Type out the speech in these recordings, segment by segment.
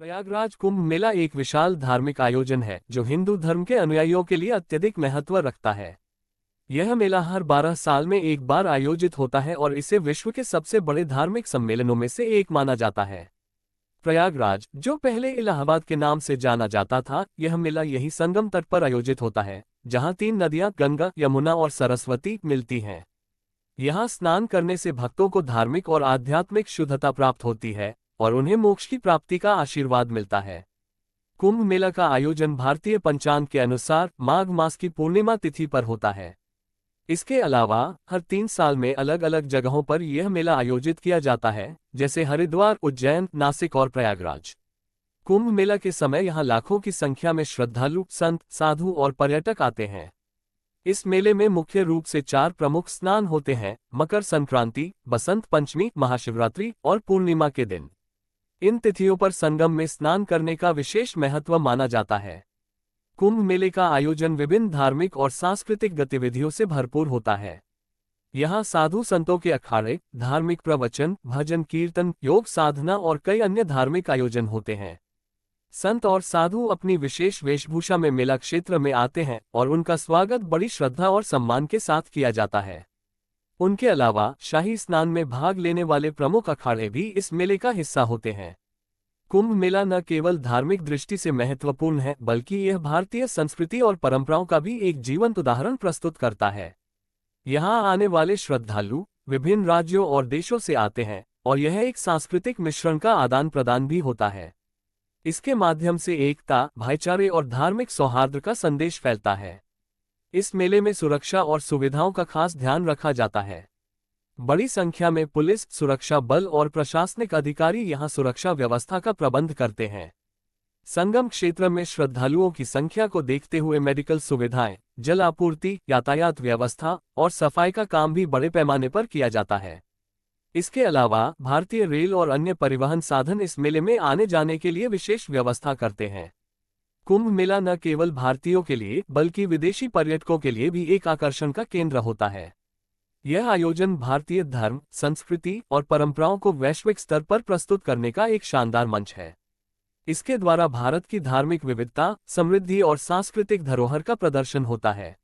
प्रयागराज कुंभ मेला एक विशाल धार्मिक आयोजन है जो हिंदू धर्म के अनुयायियों के लिए अत्यधिक महत्व रखता है। यह मेला हर 12 साल में एक बार आयोजित होता है और इसे विश्व के सबसे बड़े धार्मिक सम्मेलनों में से एक माना जाता है। प्रयागराज, जो पहले इलाहाबाद के नाम से जाना जाता था, यह मेला यही संगम तट पर आयोजित होता है, जहां 3 नदियां गंगा, यमुना और सरस्वती मिलती हैं। यहाँ स्नान करने से भक्तों को धार्मिक और आध्यात्मिक शुद्धता प्राप्त होती है और उन्हें मोक्ष की प्राप्ति का आशीर्वाद मिलता है। कुंभ मेला का आयोजन भारतीय पंचांग के अनुसार माघ मास की पूर्णिमा तिथि पर होता है। इसके अलावा हर 3 साल में अलग अलग जगहों पर यह मेला आयोजित किया जाता है, जैसे हरिद्वार, उज्जैन, नासिक और प्रयागराज। कुंभ मेला के समय यहाँ लाखों की संख्या में श्रद्धालु, संत, साधु और पर्यटक आते हैं। इस मेले में मुख्य रूप से 4 प्रमुख स्नान होते हैं: मकर संक्रांति, बसंत पंचमी, महाशिवरात्रि और पूर्णिमा के दिन। इन तिथियों पर संगम में स्नान करने का विशेष महत्व माना जाता है। कुंभ मेले का आयोजन विभिन्न धार्मिक और सांस्कृतिक गतिविधियों से भरपूर होता है। यहाँ साधु संतों के अखाड़े, धार्मिक प्रवचन, भजन कीर्तन, योग साधना और कई अन्य धार्मिक आयोजन होते हैं। संत और साधु अपनी विशेष वेशभूषा में मेला क्षेत्र में आते हैं और उनका स्वागत बड़ी श्रद्धा और सम्मान के साथ किया जाता है। उनके अलावा शाही स्नान में भाग लेने वाले प्रमुख अखाड़े भी इस मेले का हिस्सा होते हैं। कुंभ मेला न केवल धार्मिक दृष्टि से महत्वपूर्ण है, बल्कि यह भारतीय संस्कृति और परंपराओं का भी एक जीवंत उदाहरण प्रस्तुत करता है। यहाँ आने वाले श्रद्धालु विभिन्न राज्यों और देशों से आते हैं और यह एक सांस्कृतिक मिश्रण का आदान प्रदान भी होता है। इसके माध्यम से एकता, भाईचारे और धार्मिक सौहार्द का संदेश फैलता है। इस मेले में सुरक्षा और सुविधाओं का खास ध्यान रखा जाता है। बड़ी संख्या में पुलिस, सुरक्षा बल और प्रशासनिक अधिकारी यहां सुरक्षा व्यवस्था का प्रबंध करते हैं। संगम क्षेत्र में श्रद्धालुओं की संख्या को देखते हुए मेडिकल सुविधाएं, जल आपूर्ति, यातायात व्यवस्था और सफाई का काम भी बड़े पैमाने पर किया जाता है। इसके अलावा भारतीय रेल और अन्य परिवहन साधन इस मेले में आने जाने के लिए विशेष व्यवस्था करते हैं। कुंभ मेला न केवल भारतीयों के लिए बल्कि विदेशी पर्यटकों के लिए भी एक आकर्षण का केंद्र होता है। यह आयोजन भारतीय धर्म, संस्कृति और परंपराओं को वैश्विक स्तर पर प्रस्तुत करने का एक शानदार मंच है। इसके द्वारा भारत की धार्मिक विविधता, समृद्धि और सांस्कृतिक धरोहर का प्रदर्शन होता है।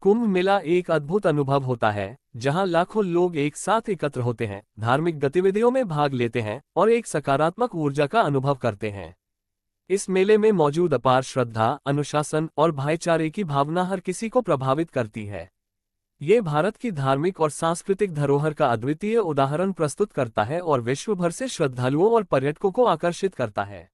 कुंभ मेला एक अद्भुत अनुभव होता है, जहां लाखों लोग एक साथ एकत्र होते हैं, धार्मिक गतिविधियों में भाग लेते हैं और एक सकारात्मक ऊर्जा का अनुभव करते हैं। इस मेले में मौजूद अपार श्रद्धा, अनुशासन और भाईचारे की भावना हर किसी को प्रभावित करती है। ये भारत की धार्मिक और सांस्कृतिक धरोहर का अद्वितीय उदाहरण प्रस्तुत करता है और विश्व भर से श्रद्धालुओं और पर्यटकों को आकर्षित करता है।